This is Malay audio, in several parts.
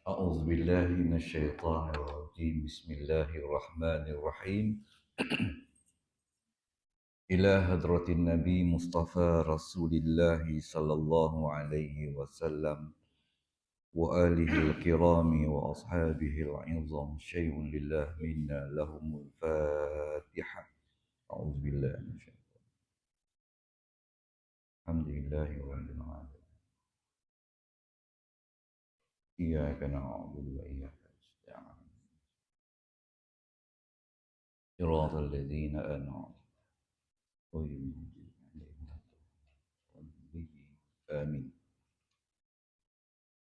أعوذ بالله من الشيطان الرجيم بسم الله الرحمن الرحيم إلى حضرة النبي مصطفى رسول الله صلى الله عليه وسلم وآله الكرام وأصحابه العظام شيء لله منا لهم الفاتحة أعوذ بالله من الشيطان الحمد لله رب العالمين إياك نعبد وإياك نستعين صراط الذين أنعمت غير المغضوب عليهم ولا الضالين آمين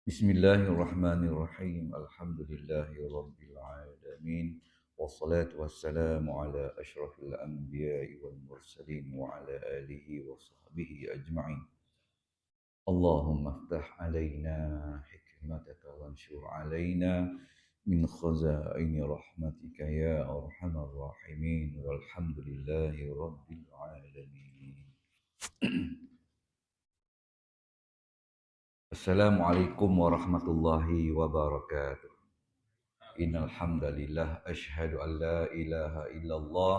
بسم الله الرحمن الرحيم الحمد لله رب العالمين والصلاة والسلام على أشرف الأنبياء والمرسلين وعلى آله وصحبه أجمعين اللهم افتح علينا حكمتك وانشر علينا من خزائن رحمتك يا أرحم الراحمين والحمد لله رب العالمين Assalamualaikum warahmatullahi wabarakatuh. Innal hamdalillah asyhadu an la ilaha illallah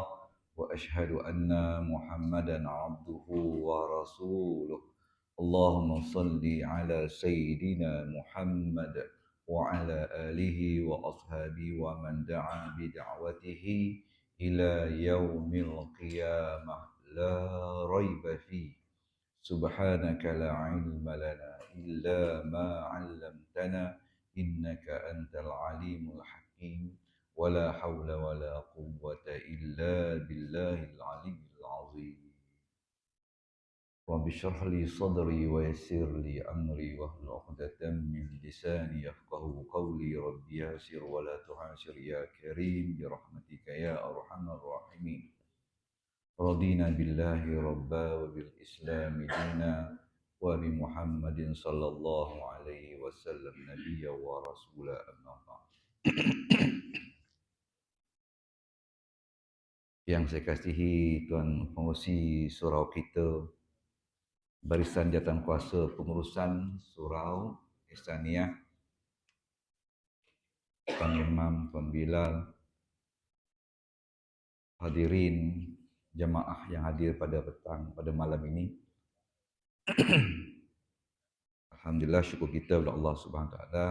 wa asyhadu anna Muhammadan abduhu wa rasuluh. Allahumma salli ala sayyidina Muhammad wa ala alihi wa ashabihi wa man da'a bi da'watihi ila yaumil qiyamah la raiba fihi. سبحانك لا علم لنا إلا ما علمتنا إنك أنت العليم الحكيم ولا حول ولا قوة إلا بالله العلي العظيم رب اشرح لي صدري ويسر لي أمري واحلل عقدة من لساني يفقه قولي رب يسر ولا تعسر يا كريم برحمتك يا أرحم الراحمين رضينا بالله ربا وبالإسلام دينا وبمحمد صلى الله عليه وسلم نبيا ورسولا أما بعد. Yang saya kasihi Tuan Pengurusi Surau kita, Barisan Jawatan Kuasa Pengurusan Surau Ihsaniyah, Tuan Imam, Tuan Bilal, hadirin jemaah yang hadir pada petang, pada malam ini. Alhamdulillah, syukur kita kepada Allah Subhanahu Wa Taala.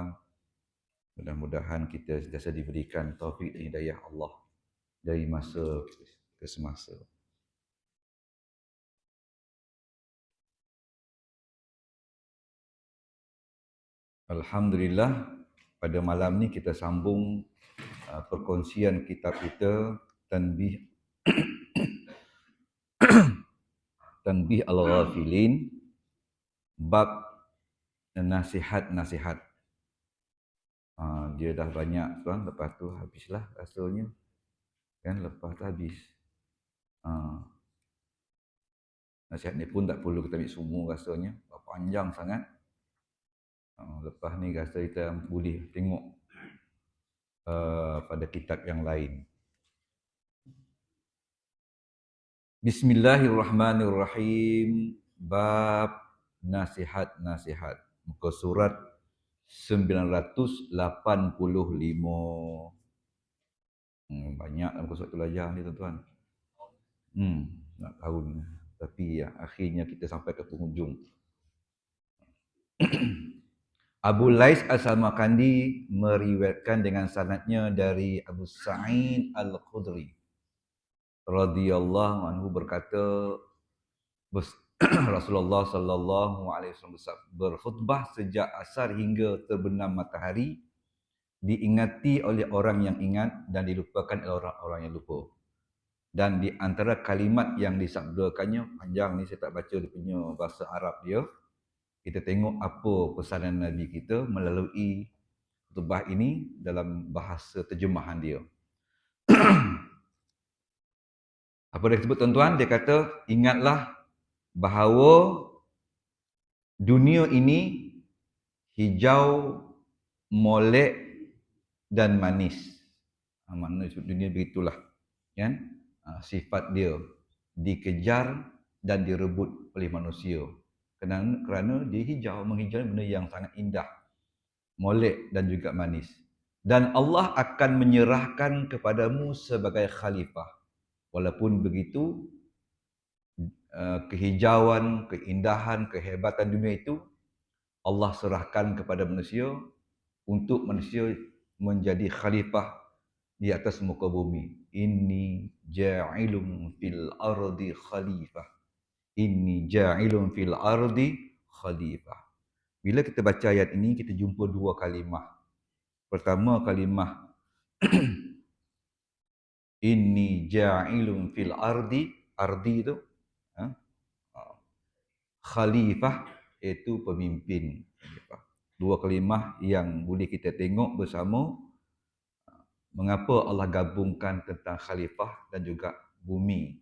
Mudah-mudahan kita sentiasa diberikan taufik dan hidayah Allah dari masa ke semasa. Alhamdulillah, pada malam ni kita sambung perkongsian kitab kita Tanbih Tanbih Al-Ghafilin, bab nasihat-nasihat. Dia dah banyak tuan, lepas tu habislah rasanya. Kan lepas tu habis. Nasihat ni pun tak perlu kita ambil semua rasanya, panjang sangat. Lepas ni rasa kita boleh tengok pada kitab yang lain. Bismillahirrahmanirrahim. Bab nasihat-nasihat. Muka surat 985. Banyak muka surat belajar ni tuan-tuan. Nak tahun. Tapi ya, akhirnya kita sampai ke penghujung. Abu Lais As-Samarkandi meriwayatkan dengan sanadnya dari Abu Sa'id Al-Khudri radhiyallahu anhu berkata, Rasulullah sallallahu alaihi wasallam berkhutbah sejak asar hingga terbenam matahari, diingati oleh orang yang ingat dan dilupakan oleh orang-orang yang lupa. Dan di antara kalimat yang disabdakannya, panjang ni saya tak baca dia punya bahasa Arab dia. Kita tengok apa pesanan Nabi kita melalui khutbah ini dalam bahasa terjemahan dia. Apa dia sebut tuan-tuan? Dia kata, ingatlah bahawa dunia ini hijau, molek dan manis. Makna dunia begitulah. Kan? Sifat dia dikejar dan direbut oleh manusia. Kerana dia hijau, menghijau benda yang sangat indah. molek dan juga manis. Dan Allah akan menyerahkan kepadamu sebagai khalifah. Walaupun begitu, kehijauan, keindahan, kehebatan dunia itu Allah serahkan kepada manusia untuk manusia menjadi khalifah di atas muka bumi. Inni ja'ilun fil ardi khalifah. Inni ja'ilun fil ardi khalifah. Bila kita baca ayat ini, kita jumpa dua kalimah. Pertama kalimah inni ja'ilun fil ardi, ardi itu khalifah, iaitu pemimpin. Dua kalimah yang boleh kita tengok bersama mengapa Allah gabungkan tentang khalifah dan juga bumi.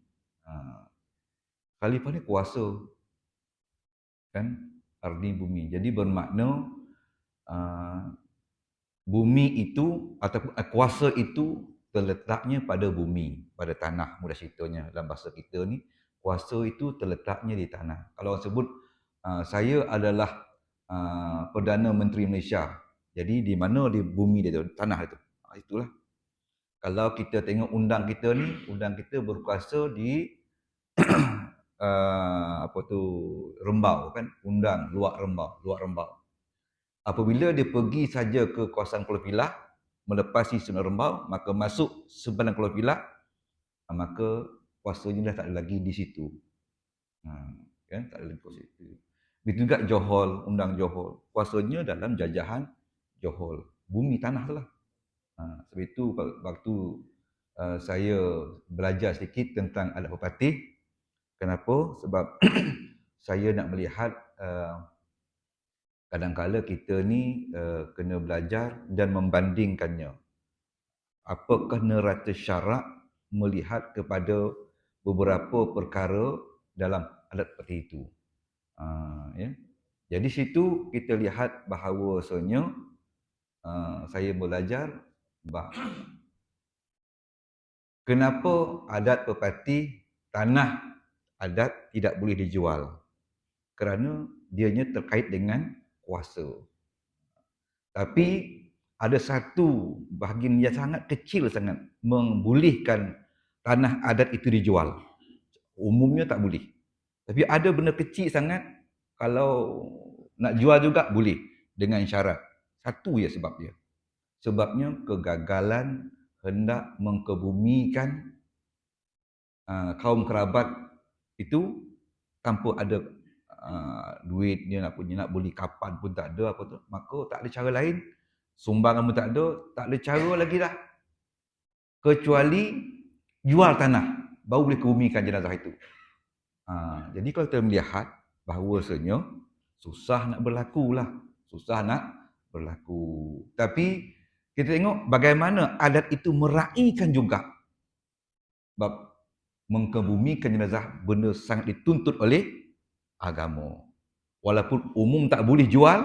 Khalifah ni kuasa, kan, ardi bumi. Jadi bermakna bumi itu ataupun kuasa itu terletaknya pada bumi, pada tanah. Mudah ceritanya dalam bahasa kita ni, kuasa itu terletaknya di tanah. Kalau orang sebut saya adalah Perdana Menteri Malaysia. Jadi di mana di bumi dia tu, tanah itu. Itulah. Kalau kita tengok undang kita ni, undang kita berkuasa di apa tu, Rembau, kan, undang luar Rembau. Apabila dia pergi saja ke kawasan Kuala Pilah, melepasi Sungai Rembau, maka masuk sebelah Kuala Pilah, maka kuasanya dah tak ada lagi di situ. Kan, tak ada lagi kuasa itu. Begitu juga Johor, undang Johor, kuasanya dalam jajahan Johor, bumi tanah lah. Sebab itu waktu saya belajar sedikit tentang adat pepatih. Kenapa? Sebab saya nak melihat kadang-kala kita ni kena belajar dan membandingkannya. Apakah neraca syarak melihat kepada beberapa perkara dalam adat pepatih itu. Ya. Jadi situ kita lihat bahawasanya saya belajar kenapa adat pepatih tanah adat tidak boleh dijual. Kerana dianya terkait dengan kuasa. Tapi ada satu bahagian yang sangat kecil sangat membolehkan tanah adat itu dijual. Umumnya tak boleh. Tapi ada benda kecil sangat, kalau nak jual juga boleh dengan syarat. Satu je sebab dia. Sebabnya kegagalan hendak mengkebumikan kaum kerabat itu tanpa ada duit, dia nak beli kapan pun tak ada, apa tu, maka tak ada cara lain, sumbangan pun tak ada cara lagi dah kecuali jual tanah, baru boleh kebumikan jenazah itu. Jadi kalau kita melihat bahawasanya susah nak berlaku lah, susah nak berlaku. Tapi kita tengok bagaimana adat itu meraihkan juga. Sebab mengkebumikan jenazah benda sangat dituntut oleh agama. Walaupun umum tak boleh jual,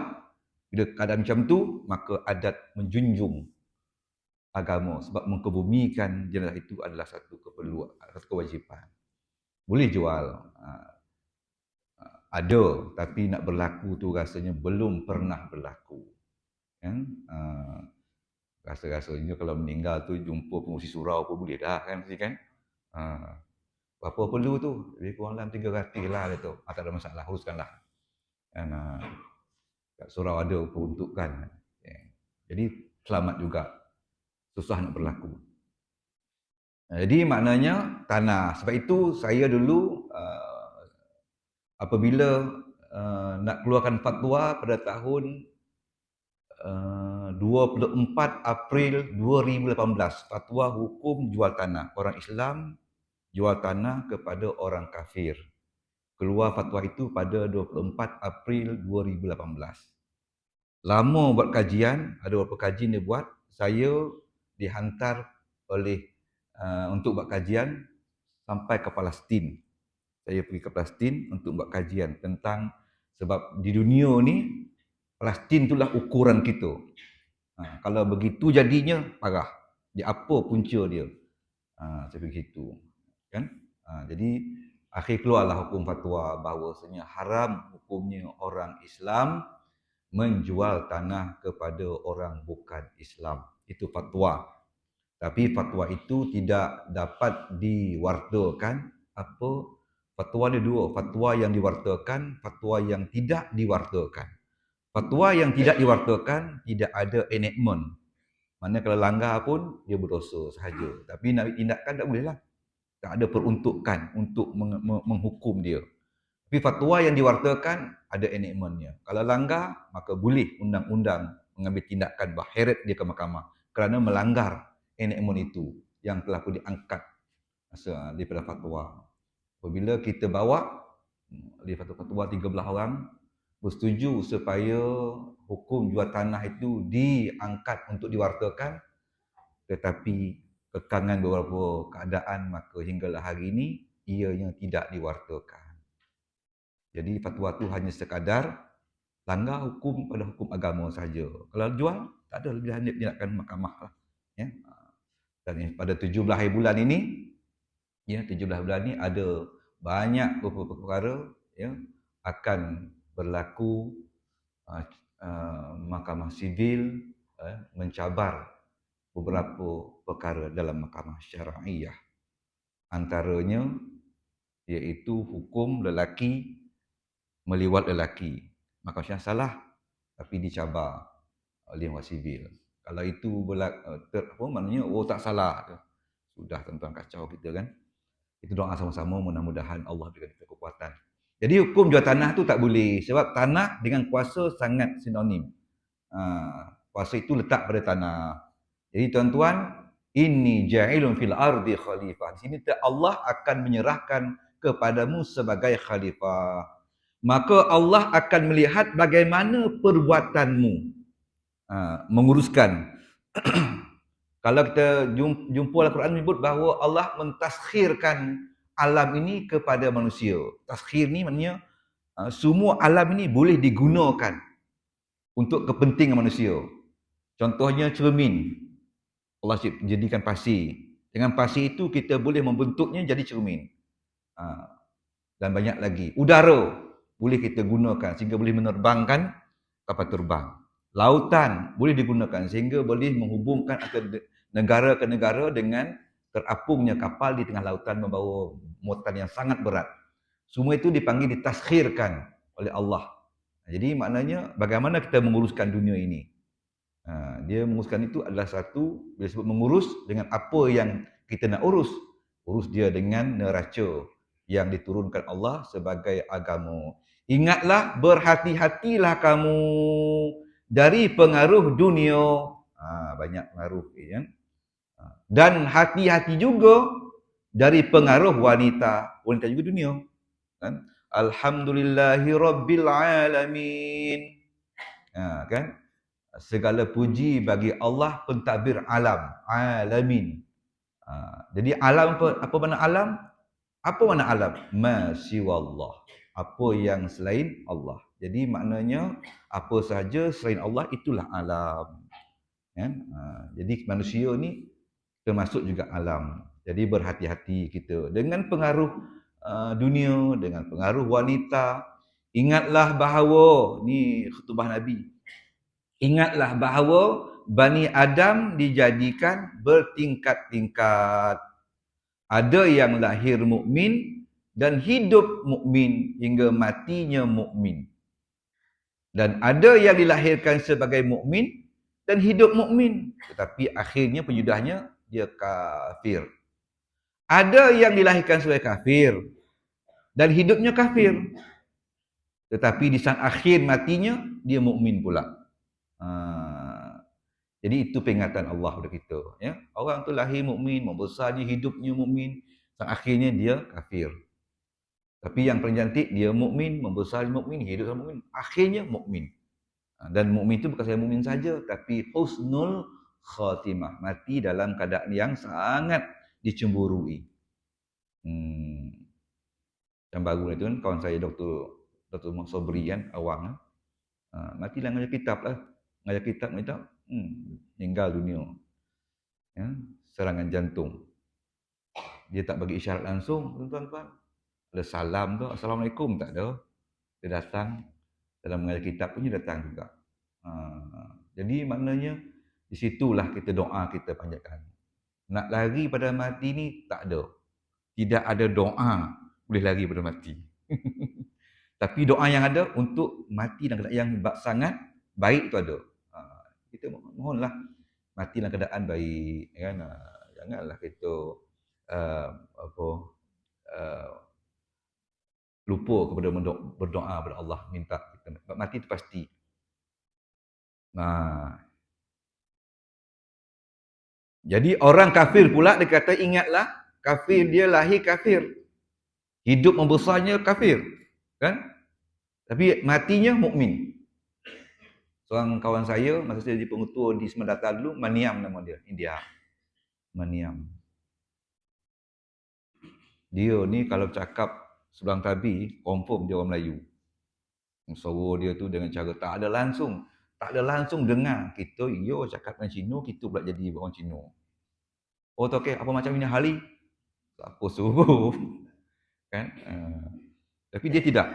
bila keadaan macam tu, maka adat menjunjung agama. Sebab mengkebumikan jenazah itu adalah satu keperluan, satu kewajipan. Boleh jual. Ada, tapi nak berlaku tu rasanya belum pernah berlaku. Kan? Rasa-rasanya kalau meninggal tu jumpa pengurusi surau pun boleh dah, kan? Berapa perlu tu? Lebih kurang dalam 300 lah dia tu. Tak ada masalah, uruskanlah. Dan kat surau ada peruntukan. Jadi selamat juga. Susah nak berlaku. Jadi maknanya tanah. Sebab itu saya dulu apabila nak keluarkan fatwa pada tahun 24 April 2018, fatwa hukum jual tanah. Orang Islam jual tanah kepada orang kafir. Keluar fatwa itu pada 24 April 2018. Lama buat kajian, ada beberapa kajian dia buat. Saya dihantar oleh untuk buat kajian sampai ke Palestin. Saya pergi ke Palestin untuk buat kajian tentang, sebab di dunia ni Palestin itulah ukuran kita. Kalau begitu jadinya parah. Dia apa punca dia? Saya begitu. Kan? Jadi akhir keluarlah hukum fatwa bahawasanya haram hukumnya orang Islam menjual tanah kepada orang bukan Islam. Itu fatwa. Tapi fatwa itu tidak dapat diwartakan. Apa? Fatwa ada dua. Fatwa yang diwartakan, fatwa yang tidak diwartakan. Fatwa yang tidak diwartakan, tidak ada enactment. Mana kalau langgar pun, dia berdosa sahaja. Tapi nak tindakan tak boleh lah. Tak ada peruntukan untuk menghukum dia. Tapi fatwa yang diwartakan ada enactmentnya. Kalau langgar, maka boleh undang-undang mengambil tindakan heret dia ke mahkamah kerana melanggar enactment itu yang telah pun diangkat daripada fatwa. Apabila kita bawa di fatwa 13 orang bersetuju supaya hukum jual tanah itu diangkat untuk diwartakan, tetapi kekangan beberapa keadaan maka hinggalah hari ini ianya tidak diwartakan. Jadi fatwa tu hanya sekadar langgar hukum pada hukum agama saja. Kalau jual, tak ada lebih lanjut tindakan mahkamah lah. Ya. Dan pada 17 hari bulan ini, ya 17 bulan ini ada banyak beberapa perkara ya akan berlaku mahkamah sivil mencabar beberapa perkara dalam mahkamah syar'iyah. Antaranya iaitu hukum lelaki meliwat lelaki. Maka syah salah tapi dicabar oleh orang sivil. Kalau itu apa maknanya tak salah. Sudah tuan-tuan kacau kita kan. Itu doa sama-sama mudah-mudahan Allah berikan kita kekuatan. Jadi hukum jual tanah tu tak boleh sebab tanah dengan kuasa sangat sinonim. Kuasa itu letak pada tanah. Jadi tuan-tuan, inni ja'ilun fil ardi khalifah. Di sini Allah akan menyerahkan kepadamu sebagai khalifah. Maka Allah akan melihat bagaimana perbuatanmu menguruskan. Kalau kita jumpa Al-Quran menyebut bahawa Allah mentaskhirkan alam ini kepada manusia. Taskhir ni maknanya semua alam ini boleh digunakan untuk kepentingan manusia. Contohnya cermin. Allah jadikan pasir. Dengan pasir itu kita boleh membentuknya jadi cermin. Dan banyak lagi. Udara boleh kita gunakan sehingga boleh menerbangkan kapal terbang. Lautan boleh digunakan sehingga boleh menghubungkan antara negara ke negara dengan terapungnya kapal di tengah lautan membawa muatan yang sangat berat. Semua itu dipanggil ditaskhirkan oleh Allah. Jadi maknanya bagaimana kita menguruskan dunia ini. Dia menguruskan itu adalah satu, bila sebut mengurus dengan apa yang kita nak urus. Urus dia dengan neraca yang diturunkan Allah sebagai agama. Ingatlah, berhati-hatilah kamu dari pengaruh dunia. Banyak pengaruh. Ya. Dan hati-hati juga dari pengaruh wanita. Wanita juga dunia. Kan? Alhamdulillahi Rabbil Alamin. Kan? Segala puji bagi Allah pentadbir alam. Alamin. Jadi alam apa makna alam? Apa makna alam? Masiwallah. Apa yang selain Allah. Jadi maknanya apa sahaja selain Allah itulah alam. Ya? Jadi manusia ni termasuk juga alam. Jadi berhati-hati kita dengan pengaruh dunia, dengan pengaruh wanita. Ingatlah bahawa, ni khutbah Nabi. Ingatlah bahawa Bani Adam dijadikan bertingkat-tingkat. Ada yang lahir mukmin dan hidup mukmin hingga matinya mukmin. Dan ada yang dilahirkan sebagai mukmin dan hidup mukmin, tetapi akhirnya penjudahnya dia kafir. Ada yang dilahirkan sebagai kafir dan hidupnya kafir, tetapi di saat akhir matinya dia mukmin pula. Jadi itu peringatan Allah kepada kita. Ya? Orang tu lahir mukmin, membesarnya hidupnya mukmin, saat akhirnya dia kafir. Tapi yang paling cantik dia mukmin, membesar mukmin, hidup sama mukmin, akhirnya mukmin. Dan mukmin itu bukan saja mukmin saja, tapi husnul khatimah, mati dalam keadaan yang sangat dicemburui. Yang baru itu kan kawan saya Dr. Sobri kan, awang matilah ngajar kitab lah. Ngajar kitab meninggal dunia. Ya, serangan jantung. Dia tak bagi isyarat langsung, tuan-tuan. Ada salam tu, Assalamualaikum tak ada. Dia datang dalam mengajar kitab pun dia datang juga. Jadi maknanya di situlah kita doa kita panjatkan. Nak lari pada mati ni tak ada. Tidak ada doa boleh lari pada mati. Tapi doa yang ada untuk mati dalam keadaan yang sangat baik tu ada. Kita mohonlah mati dalam keadaan baik, kan? Janganlah kita apa lupa kepada berdoa kepada Allah, minta kita mati itu pasti. Jadi orang kafir pula dia kata ingatlah kafir dia lahir kafir. Hidup membesarnya kafir, kan? Tapi matinya mukmin. Seorang kawan saya masa saya jadi pengutua di Semedata dulu, Maniam nama dia, India. Maniam. Dia ni kalau cakap sebelang tabi, confirm dia orang Melayu. Suara dia tu dengan cara tak ada langsung dengar. Kita, yo cakap dengan Cina, kita pula jadi orang Cina. Oh tu okey, apa macam ini Hali? Apa suruh? Kan? Tapi dia tidak.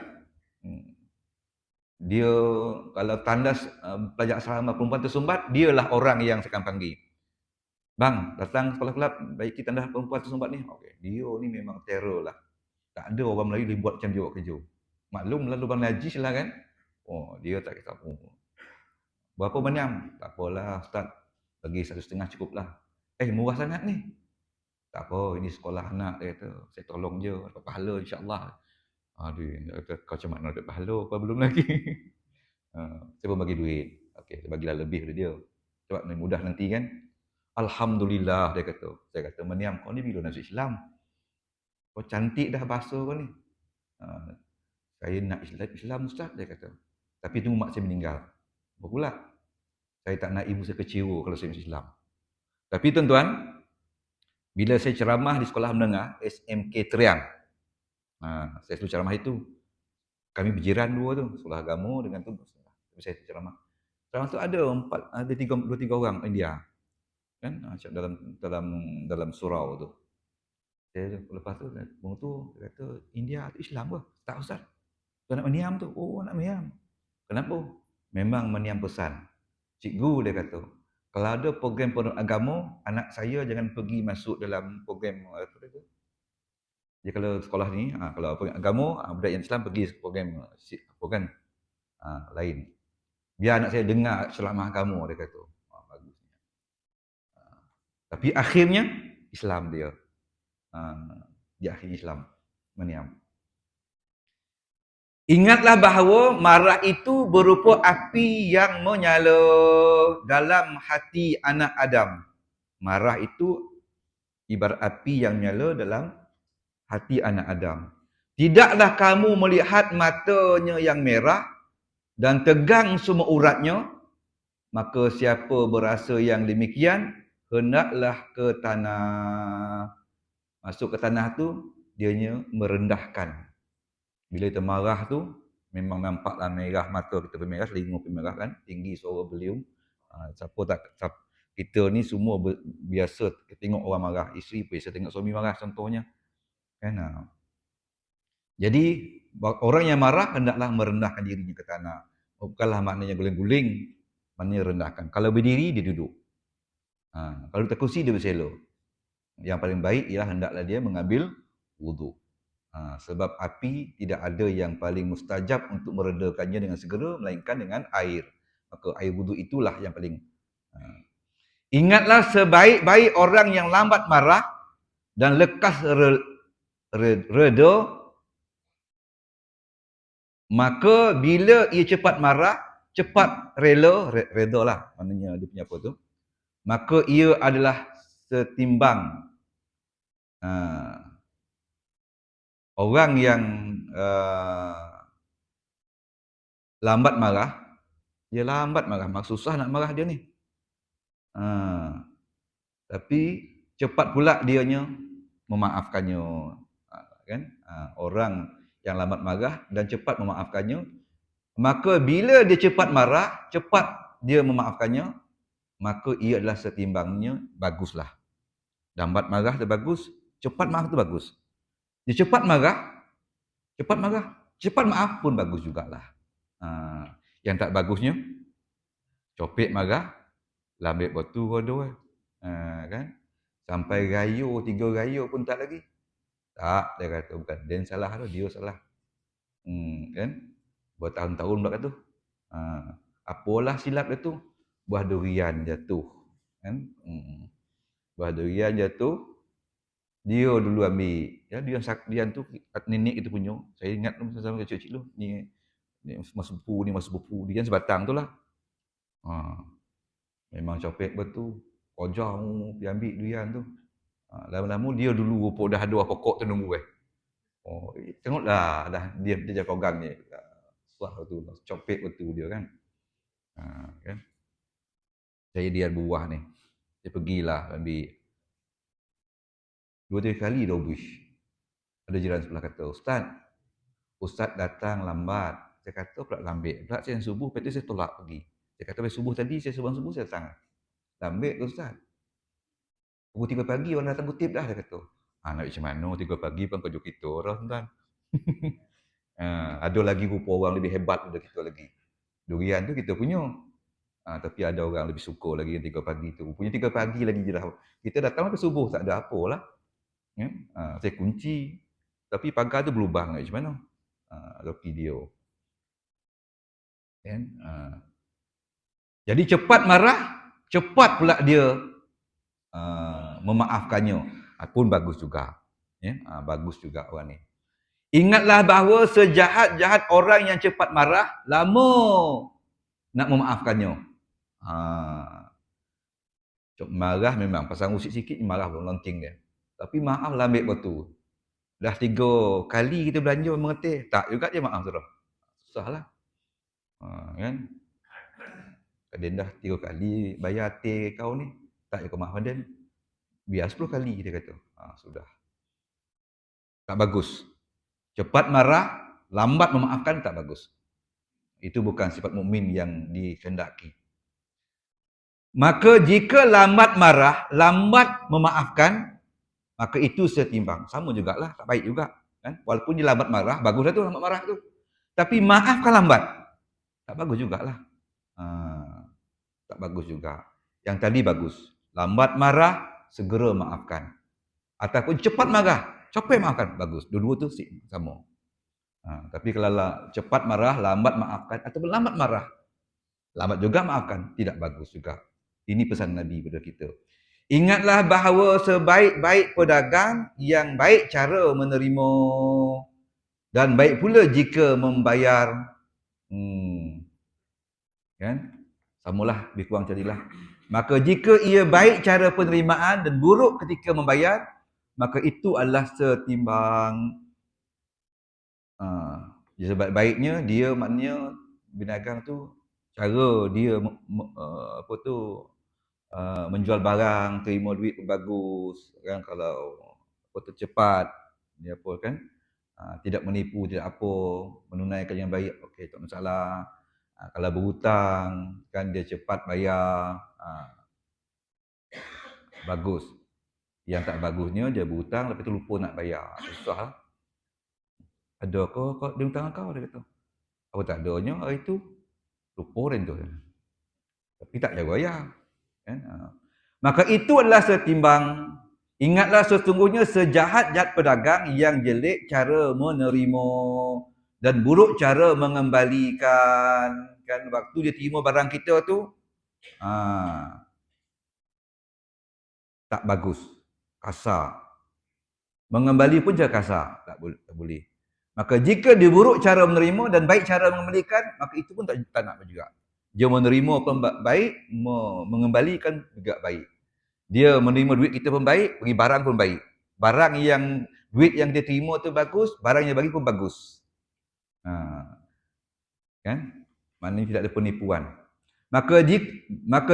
Dia kalau tandas pelajar asrama perempuan tersumbat, dialah orang yang saya akan panggil. Bang, datang sekolah kelab, baiki tandas perempuan tersumbat ni. Okey, dia ni memang terror lah. Tak ada orang Melayu dia buat macam dia buat kerja. Maklum lah lubang najis lah kan. Oh, dia tak kisah pun. Berapa banyak? Tak apalah Ustaz. Bagi 1,5 cukup lah. Murah sangat ni. Tak apa, ini sekolah anak dia kata. Saya tolong je, dapat pahala insyaAllah. Aduh, dia kata, kau macam mana dapat pahala? Kau belum lagi. Saya pun bagi duit. Okey, saya bagilah lebih dari dia. Sebab ni mudah nanti kan. Alhamdulillah dia kata. Saya kata, Maniam, kau ni bila nak masuk Islam? Kau cantik dah bahasa kau ni. Saya nak Islam Ustaz, dia kata. Tapi tunggu mak saya meninggal. Barulah. Saya tak nak ibu saya kecewa kalau saya masuk Islam. Tapi tuan-tuan, bila saya ceramah di sekolah menengah, SMK Teriang. Saya selalu ceramah itu. Kami berjiran dua tu, sekolah agama dengan tu. Saya ceramah. Ceramah tu ada 2-3 orang India. Kan? Dalam surau tu. Saya lepas tu, orang tu kata, India tu Islam ke? Tak Ustaz. Tu anak Maniam tu. Oh, anak Maniam. Kenapa? Memang Maniam pesan. Cikgu dia kata, kalau ada program agama, anak saya jangan pergi masuk dalam program apa dia. Jadi kalau sekolah ni, kalau program agama, budak yang Islam pergi program lain. Biar anak saya dengar ceramah agama, dia kata. Bagusnya. Tapi akhirnya Islam dia. Dia akhirnya Islam. Maniam. Ingatlah bahawa marah itu berupa api yang menyala dalam hati anak Adam. Marah itu ibarat api yang menyala dalam hati anak Adam. Tidaklah kamu melihat matanya yang merah dan tegang semua uratnya, maka siapa berasa yang demikian, hendaklah ke tanah. Masuk ke tanah tu, dianya merendahkan. Bila kita marah tu, memang nampaklah merah mata kita bermerah, telinga bermerah kan, tinggi suara beliau. Kita ni semua biasa tengok orang marah, isteri biasa tengok suami marah contohnya. Kan? Jadi orang yang marah hendaklah merendahkan dirinya ke tanah. Bukanlah maknanya guling-guling, maknanya rendahkan. Kalau berdiri dia duduk. Kalau terkursi dia bersela. Yang paling baik ialah hendaklah dia mengambil wuduk. Sebab api tidak ada yang paling mustajab untuk meredakannya dengan segera melainkan dengan air. Maka air wuduk itulah yang paling. Ingatlah sebaik-baik orang yang lambat marah dan lekas reda, maka bila ia cepat marah, cepat reda lah maknanya dia punya apa tu. Maka ia adalah setimbang orang yang lambat marah, dia lambat marah, susah nak marah dia ni. Tapi cepat pula dianya memaafkannya. Kan? Orang yang lambat marah dan cepat memaafkannya, maka bila dia cepat marah, cepat dia memaafkannya, maka ia adalah setimbangnya, baguslah. Lambat marah tu bagus, cepat maaf tu bagus. Dia cepat marah, cepat maaf pun bagus jugalah. Yang tak bagusnya, Copet marah, lambat batu kodoh. Kan? Sampai gayo, 3 gayo pun tak lagi. Tak, dia kata bukan. Dia salah tu, dia salah. Kan? Bertahun-tahun pula tu. Apalah silap dia tu? Buah durian jatuh. Kan? Buah durian jatuh, dia dulu ambil. Ya, dia tu nenek itu punya. Saya ingat tu sama kecil-kecil tu. Ni mas sepupu dia kan sebatang tu lah. Memang copet betul. Kojang pergi ambil durian tu. Lama-lama dia dulu rupa dah ada pokok tu nunggu tengoklah dah dia jaga pegang ni. Wah tu copet betul dia kan. Kan? Saya dia buah ni. Dia pergilah ambil 2-3 kali dah bush. Ada jiran sebelah kata, Ustaz datang lambat. Saya kata pula lambat. Pula saya subuh, lepas tu saya tolak pergi. Saya kata subuh tadi, saya subuh saya datang. Lambat tu Ustaz. Pukul 3 pagi orang datang kutip dah, dia kata. Nak macam mana 3 pagi pun kerja kita orang tuan. Ada lagi rupa orang lebih hebat daripada kita lagi. Durian tu kita punya. Tapi ada orang lebih suka lagi 3 pagi tu. Punya 3 pagi lagi je dah. Kita datang sampai subuh tak ada apa lah. Saya kunci. Tapi pagar tu berlubang macam mana. Loki dia. Kan? Jadi cepat marah, cepat pula dia memaafkannya. Pun bagus juga. Bagus juga orang ni. Ingatlah bahawa sejahat-jahat orang yang cepat marah, lama nak memaafkannya. Marah memang, pasang usik sikit, marah lonceng dia. Tapi maaf lambat betul. Dah 3 kali kita belanja mengetih, tak juga dia maaf terus. Susah lah. Kan? Kadang dah 3 kali bayar teh kau ni, tak kau maaf dan biar 10 kali dia kata. Sudah. Tak bagus. Cepat marah, lambat memaafkan tak bagus. Itu bukan sifat mukmin yang dikehendaki. Maka jika lambat marah, lambat memaafkan, maka itu setimbang. Sama jugalah, tak baik juga. Kan? Walaupun dia lambat marah, baguslah tu lambat marah tu. Tapi maafkan lambat, tak bagus jugalah. Tak bagus juga. Yang tadi bagus. Lambat marah, segera maafkan. Ataupun cepat marah, cepat maafkan. Bagus. Dua-dua tu sama. Tapi kalau cepat marah, lambat maafkan. Ataupun lambat marah, lambat juga maafkan. Tidak bagus juga. Ini pesan Nabi kepada kita. Ingatlah bahawa sebaik-baik pedagang yang baik cara menerima dan baik pula jika membayar. Kan? Samalah, lebih kurang jadilah. Maka jika ia baik cara penerimaan dan buruk ketika membayar, maka itu adalah setimbang. Sebaik-baiknya dia maknanya berdagang tu cara dia menjual barang, terima duit pun bagus kan. Kalau cepat dia apa kan, tidak menipu, tidak apa, menunaikan yang baik, okey, tak masalah. Kalau berhutang kan dia cepat bayar, bagus. Yang tak bagusnya dia berhutang lepas tu lupa nak bayar, susah. Ada kau dia hutang kau, dia kata. Apa tak adanya hari tu lupa dan tu. Tapi tak jaga bayar. Kan? Maka itu adalah setimbang. Ingatlah sesungguhnya sejahat-jahat pedagang yang jelek cara menerima dan buruk cara mengembalikan. Kan waktu dia terima barang kita tu tak bagus, kasar. Mengembali pun cara kasar, tak boleh. Maka jika dia buruk cara menerima dan baik cara mengembalikan, maka itu pun tak nak juga. Dia menerima pun baik, mengembalikan juga baik. Dia menerima duit kita pun baik, bagi barang pun baik. Barang yang duit yang dia terima tu bagus, barang yang bagi pun bagus. Kan? Maknanya tidak ada penipuan. Maka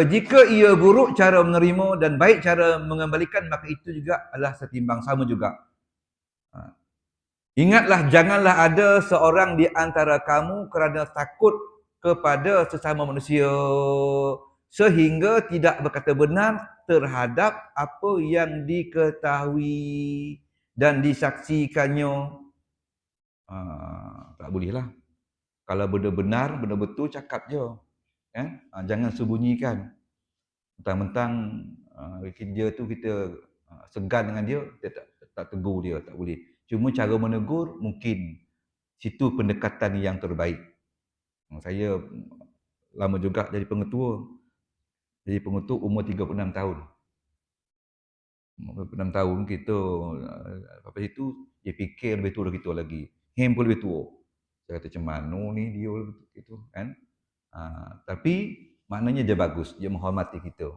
jika ia buruk cara menerima dan baik cara mengembalikan, maka itu juga adalah setimbang, sama juga. Ingatlah, janganlah ada seorang di antara kamu kerana takut kepada sesama manusia sehingga tidak berkata benar terhadap apa yang diketahui dan disaksikannya. Tak bolehlah. Kalau benda benar, benda betul, cakap je. Kan? Jangan sembunyikan. Mentang-mentang kerja tu kita segan dengan dia, kita tak tegur dia, tak boleh. Cuma cara menegur mungkin situ pendekatan yang terbaik. Saya lama juga jadi pengetua. Jadi pengetua umur 36 tahun. Umur 36 tahun kita apa itu dia fikir lebih tua dari kita lagi. Him pun lebih tua. Saya kata macam mana ni dia gitu kan. Tapi maknanya dia bagus, dia menghormati kita.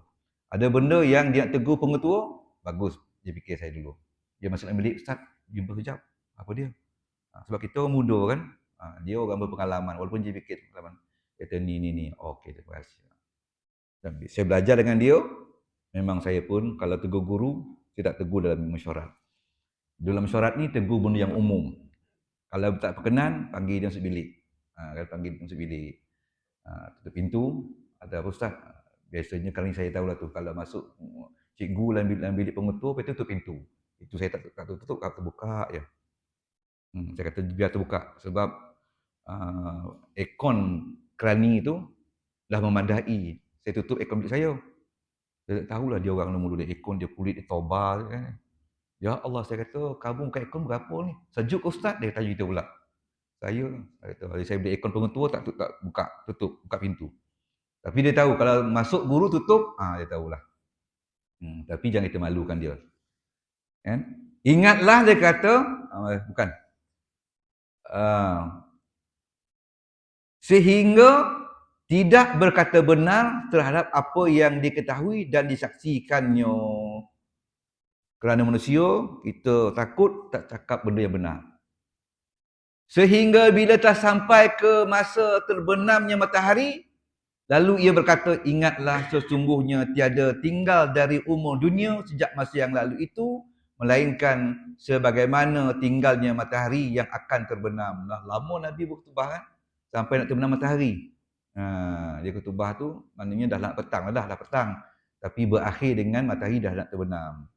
Ada benda yang dia nak tegur pengetua, bagus. Dia fikir saya dulu. Dia masuk dalam bilik, Ustaz, jumpa sekejap. Apa dia? Sebab kita orang muda kan. Dia orang berpengalaman, walaupun dia fikir pengalaman. Kata ni. Okey, terima kasih. Dan saya belajar dengan dia, memang saya pun kalau tegur guru, saya tak tegur dalam mesyuarat. Dalam mesyuarat ni tegur benda yang umum. Kalau tak berkenan, panggil dia masuk bilik. Kalau panggil dia masuk bilik. Tutup pintu, ada apa Ustaz? Biasanya kali ni saya tahulah tu, kalau masuk cikgu dalam bilik pengetua, lepas tu tutup pintu. Itu saya tak tutup, tak terbuka je. Saya kata biar terbuka. Sebab aircon kerani tu dah memadai. Saya tutup aircon bilik saya. Saya tak tahulah dia orang nombor dulu. Aircon dia kulit dia tobal kan. Ya Allah, saya kata, kamu buka aircon berapa ni? Sejuk ke Ustaz? Dia tanya kita pula. Saya kata, saya beli aircon pengetua tak buka, tutup, buka pintu. Tapi dia tahu kalau masuk guru tutup, dia tahulah. Tapi jangan kita malukan dia. Kan? Ingatlah dia kata, bukan. Sehingga tidak berkata benar terhadap apa yang diketahui dan disaksikannya. Kerana manusia, kita takut tak cakap benda yang benar. Sehingga bila telah sampai ke masa terbenamnya matahari, lalu ia berkata, ingatlah sesungguhnya tiada tinggal dari umur dunia sejak masa yang lalu itu, melainkan sebagaimana tinggalnya matahari yang akan terbenam. Lama Nabi berkhutbah kan? Sampai nak terbenam matahari. Dia khutbah tu, maknanya dah nak petang dah petang. Tapi berakhir dengan matahari dah nak terbenam.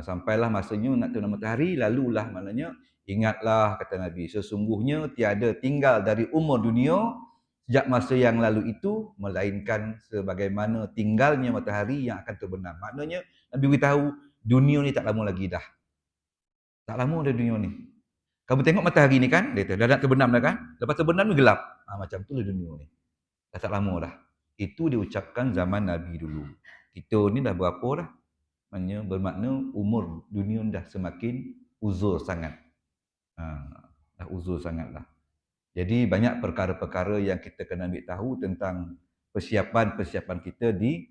Sampailah masanya nak terbenam matahari, lalulah maknanya, ingatlah kata Nabi, sesungguhnya tiada tinggal dari umur dunia sejak masa yang lalu itu, melainkan sebagaimana tinggalnya matahari yang akan terbenam. Maknanya Nabi beritahu dunia ni tak lama lagi dah. Tak lama dah dunia ni. Kamu tengok matahari ni kan, dia dah nak terbenam dah kan? Lepas terbenam ni gelap. Macam itulah dunia ni. Dah tak lama dah. Itu diucapkan zaman Nabi dulu. Kita ni dah berapa dah? Maknanya bermakna umur dunia dah semakin uzur sangat. Dah uzur sangatlah. Jadi banyak perkara-perkara yang kita kena ambil tahu tentang persiapan-persiapan kita di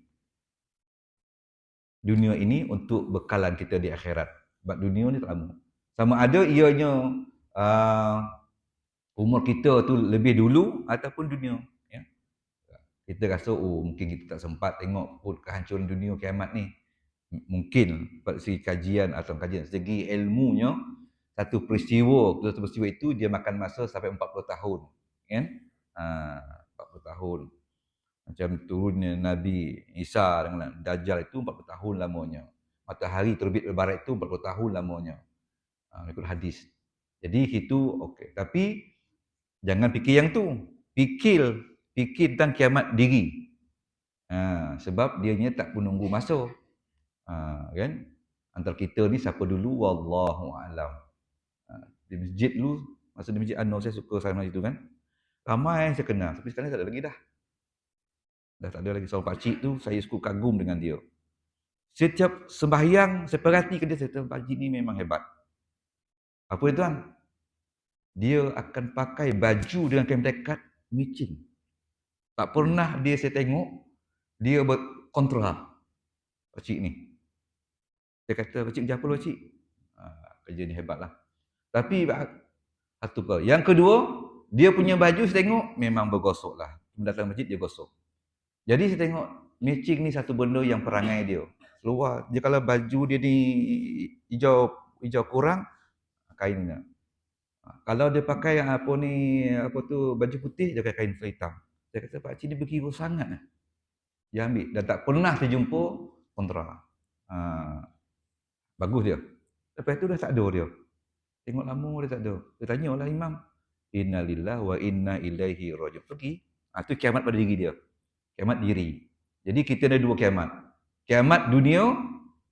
dunia ini untuk bekalan kita di akhirat. Sebab dunia ni tak lama. Sama ada ianya umur kita tu lebih dulu ataupun dunia. Ya. Kita rasa, mungkin kita tak sempat tengok kehancuran dunia kiamat ni. Mungkin pada segi kajian atau kajian segi ilmunya, satu peristiwa itu dia makan masa sampai 40 tahun. Kan? 40 tahun. Macam turunnya Nabi Isa dengan Dajjal itu 40 tahun lamanya. Matahari terbit ke barat itu 40 tahun lamanya. Ikut hadis. Jadi itu okey. Tapi jangan fikir yang tu. Fikir tentang kiamat diri. Sebab dianya tak menunggu masa. Kan? Antara kita ni siapa dulu, wallahu alam. Di masjid dulu, masa di masjid Anwar saya suka sama itu kan. Ramai yang saya kenal, tapi sekarang tak ada lagi dah. Dah tak ada lagi. Seorang pakcik tu, saya suka kagum dengan dia. Setiap sembahyang, saya perhatikan dia, saya kata, pakcik ni memang hebat. Apa itu tuan? Dia akan pakai baju dengan kain melekat, micin. Tak pernah dia saya tengok, dia berkontra. Pakcik ni. Saya kata, pakcik kerja apa lu pakcik? Kerja ni hebat lah. Tapi, satu kali. Yang kedua, dia punya baju saya tengok, memang bergosok lah. Datang masjid, dia gosok. Jadi saya tengok, matching ni satu benda yang perangai dia. Keluar, dia kalau baju dia ni hijau kurang, kain ni. Kalau dia pakai baju putih, dia pakai kain hitam. Saya kata, pakcik ni berkira sangat. Dia ambil. Dan tak pernah saya jumpa kontra. Bagus dia. Lepas tu dah tak ada dia. Tengok lama dia tak ada. Dia tanyalah imam. Innalillah wa inna ilaihi raji'un. Pergi. Itu kiamat pada diri dia. Kiamat diri. Jadi kita ada dua kiamat. Kiamat dunia,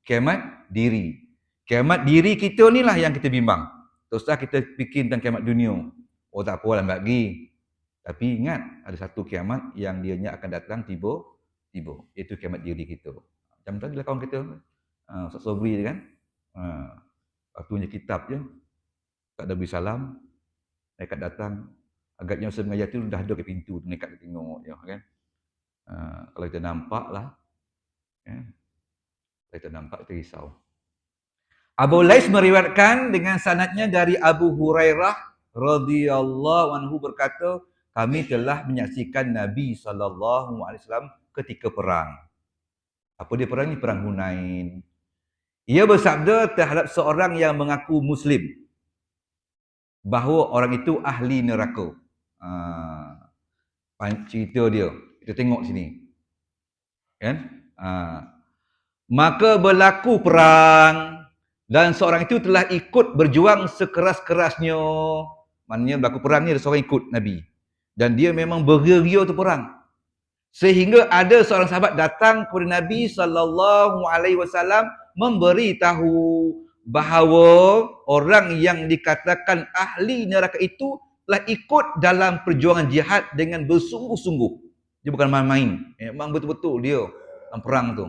kiamat diri. Kiamat diri kita ni lah yang kita bimbang. Teruslah kita fikir tentang kiamat dunia. Oh tak apalah lagi. Tapi ingat, ada satu kiamat yang dianya akan datang tiba-tiba. Itu kiamat diri kita. Macam tadi lah kawan kita. Ustaz Sobri je kan. Waktunya kitab je. Tak ada beri salam. Mereka datang. Agaknya masa mengajar tu dah ada ke pintu. Mereka tengok je kan. Kalau kita nampak lah. Kalau kita nampak, kita risau. Abu Lais meriwayatkan dengan sanadnya dari Abu Hurairah radhiyallahu anhu berkata, kami telah menyaksikan Nabi SAW ketika perang. Apa dia perang ni? Perang Hunain. Ia bersabda terhadap seorang yang mengaku Muslim bahawa orang itu ahli neraka. Cerita dia. Kita tengok sini. Kan? Maka berlaku perang dan seorang itu telah ikut berjuang sekeras-kerasnya. Maknanya berlaku perang ni ada seorang ikut Nabi. Dan dia memang beria-ria tu perang. Sehingga ada seorang sahabat datang kepada Nabi SAW memberitahu bahawa orang yang dikatakan ahli neraka itu telah ikut dalam perjuangan jihad dengan bersungguh-sungguh. Dia bukan main-main. Memang betul-betul dia dalam perang tu.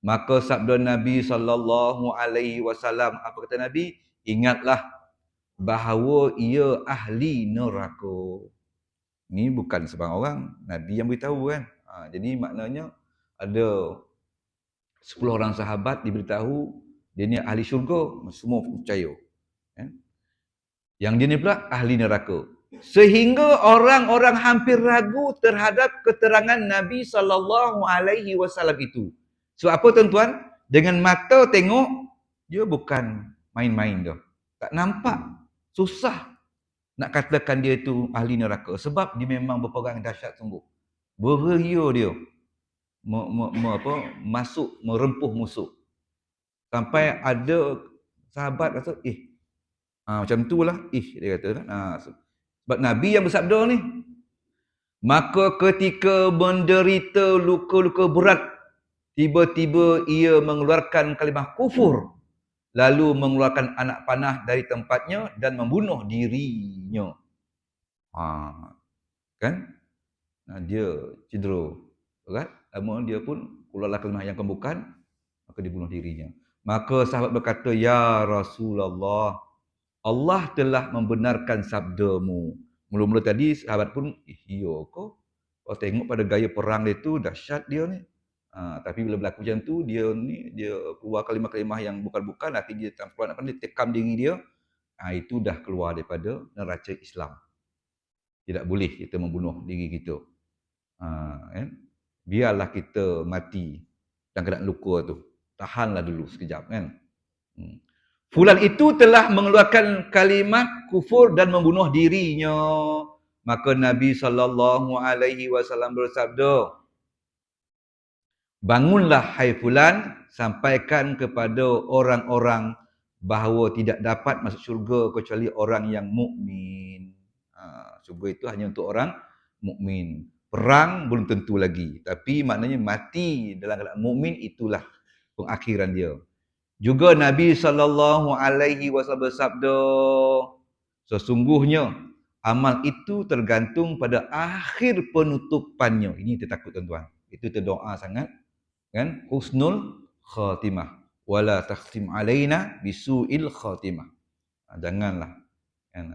Maka sabda Nabi SAW, apa kata Nabi? Ingatlah bahawa ia ahli neraka. Ni bukan sebarang orang, Nabi yang beritahu kan. Jadi maknanya ada 10 orang sahabat diberitahu dia ni ahli syurga, semua percaya. Yang dia ni pula ahli neraka. Sehingga orang-orang hampir ragu terhadap keterangan Nabi SAW itu. Sebab apa tuan-tuan? Dengan mata tengok, dia bukan main-main dah. Tak nampak. Susah nak katakan dia itu ahli neraka. Sebab dia memang berperang dahsyat sungguh. Beria dia. Masuk, merempuh musuh. Sampai ada sahabat kata, macam itulah. Dia kata. Sebab Nabi yang bersabda ni. Maka ketika menderita luka-luka berat, tiba-tiba ia mengeluarkan kalimah kufur, lalu mengeluarkan anak panah dari tempatnya dan membunuh dirinya. Kan? Dia cedera. Kan? Namun dia pun keluarlah kalimah yang bukan, maka dibunuh dirinya. Maka sahabat berkata, ya Rasulullah, Allah telah membenarkan sabdamu. Mula-mula tadi sahabat pun, iya kau. Kau tengok pada gaya perang dia tu, dahsyat dia ni. Tapi bila berlaku macam tu, dia keluar kalimah-kalimah yang bukan-bukan, nanti dia transformkan, dia tekam diri dia. Itu dah keluar daripada neraca Islam. Tidak boleh kita membunuh diri kita. Biarlah kita mati dan keadaan luka tu. Tahanlah dulu sekejap kan. Fulan itu telah mengeluarkan kalimah kufur dan membunuh dirinya. Maka Nabi SAW bersabda, bangunlah hai fulan, sampaikan kepada orang-orang bahawa tidak dapat masuk syurga kecuali orang yang mukmin. Syurga itu hanya untuk orang mukmin. Perang belum tentu lagi, tapi maknanya mati dalam keadaan mukmin itulah pengakhiran dia. Juga Nabi SAW bersabda, sesungguhnya amal itu tergantung pada akhir penutupannya. Ini kita takut tuan-tuan. Itu kita doa sangat. Kan? Husnul khatimah. Wala takhtim alaina bisu'il khatimah. Janganlah. Kan?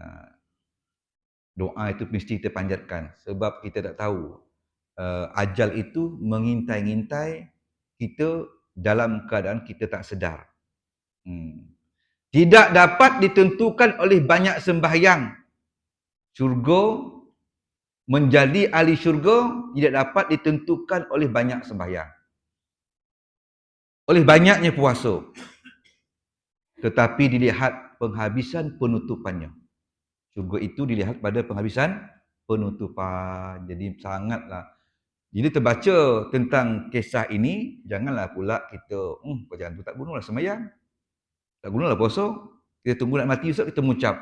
Doa itu mesti kita panjatkan. Sebab kita tak tahu. Ajal itu mengintai-ngintai kita dalam keadaan kita tak sedar. Tidak dapat ditentukan oleh banyak sembahyang. Syurga, menjadi ahli syurga tidak dapat ditentukan oleh banyak sembahyang. Oleh banyaknya puasa. Tetapi dilihat penghabisan penutupannya. Syurga itu dilihat pada penghabisan penutupan. Jadi sangatlah. Jadi terbaca tentang kisah ini, janganlah pula kita, jangan tu tak bunuhlah sembahyang. Tak gunalah puasa. Kita tunggu nak mati Ustaz, kita mengucap,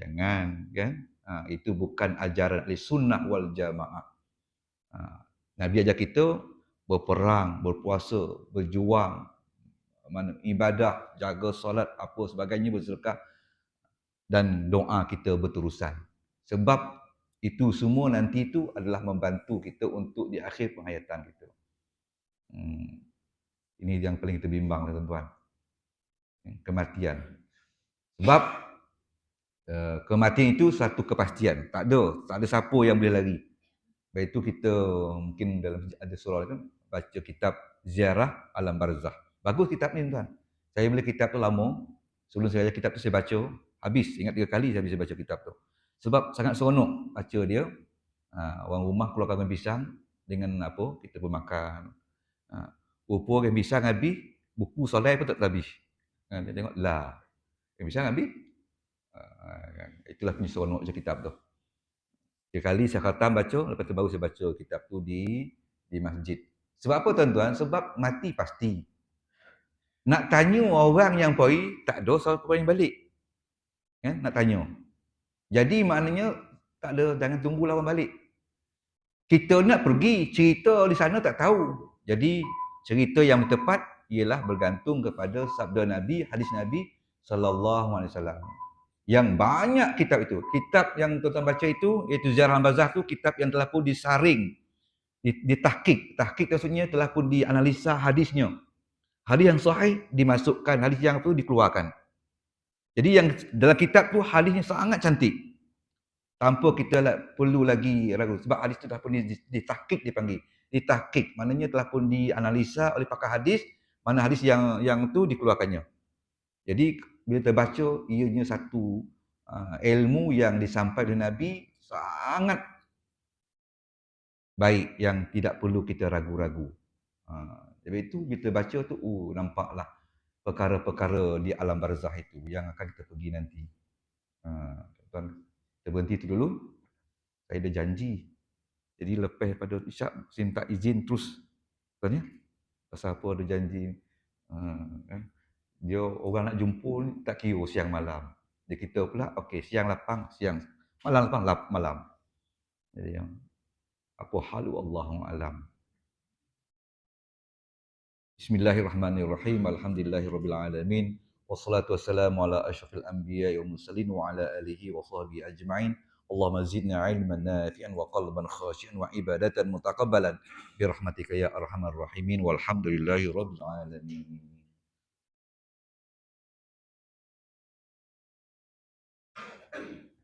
jangan, kan? Itu bukan ajaran ahli sunnah wal jamaah. Nabi ajar kita berperang, berpuasa, berjuang, ibadah, jaga solat, apa sebagainya, bersedekah dan doa kita berterusan. Sebab itu semua nanti itu adalah membantu kita untuk di akhir penghayatan kita. Ini yang paling kita bimbang, tuan-tuan. Kematian. Sebab kematian itu satu kepastian. Tak ada siapa yang boleh lari. Sebab itu kita mungkin dalam ada surah itu baca kitab Ziarah Alam Barzakh. Bagus kitab ni, tuan. Saya beli kitab tu lama. Sebelum saya baca kitab tu saya baca habis. Ingat 3 kali saya bisa baca kitab tu. Sebab sangat seronok baca dia. Orang rumah keluarkan pisang dengan apa? Kita pun makan. Rupa orang pisang habis, buku solat pun tak habis. Dia tengok lah. Orang pisang habis. Itulah punya seronok baca kitab tu. 3 kali saya khatam baca, lepas tu baru saya baca kitab tu di masjid. Sebab apa, tuan-tuan? Sebab mati pasti. Nak tanya orang yang pergi, tak ada siapa yang balik. Nak tanya. Jadi maknanya tak ada, jangan tunggulah orang balik. Kita nak pergi, cerita di sana tak tahu. Jadi cerita yang tepat ialah bergantung kepada sabda Nabi, hadis Nabi sallallahu alaihi wasallam. Yang banyak kitab itu. Kitab yang tuan-tuan baca itu, iaitu Ziarah Barzakh itu, kitab yang telah pun disaring, ditahqiq. Tahqiq maksudnya telah pun dianalisa hadisnya. Hadis yang sahih dimasukkan, hadis yang tu dikeluarkan. Jadi yang dalam kitab tu hadisnya sangat cantik. Tanpa kita perlu lagi ragu. Sebab hadis itu telah pun ditahqiq dipanggil. Ditahqiq, maknanya telah pun dianalisa oleh pakar hadis, mana hadis yang tu dikeluarkannya. Jadi bila terbaca, ianya satu ilmu yang disampaikan oleh Nabi sangat baik yang tidak perlu kita ragu-ragu. Jadi itu kita baca tu, nampaklah perkara-perkara di alam barzakh itu yang akan kita pergi nanti. Tuan, kita berhenti tu dulu. Saya ada janji. Jadi lepas pada isyak, saya minta izin terus. Tuan ya? Pasal apa ada janji. Dia orang nak jumpa ni tak kira siang malam. Dia kita pula, okey, siang lapang, siang. Malam lapang, malam. Jadi yang apa halu Allahu alam. Bismillahirrahmanirrahim. Alhamdulillahirabbil alamin. Wassalatu wassalamu ala asyrafil anbiya'i wal mursalin wa ala alihi wa sahbihi ajma'in. Allahumma zidna ilman nafi'an wa qalban khashi'an wa ibadatan mutaqabbalan bi rahmatika ya arhamar rahimin walhamdulillahirabbil alamin.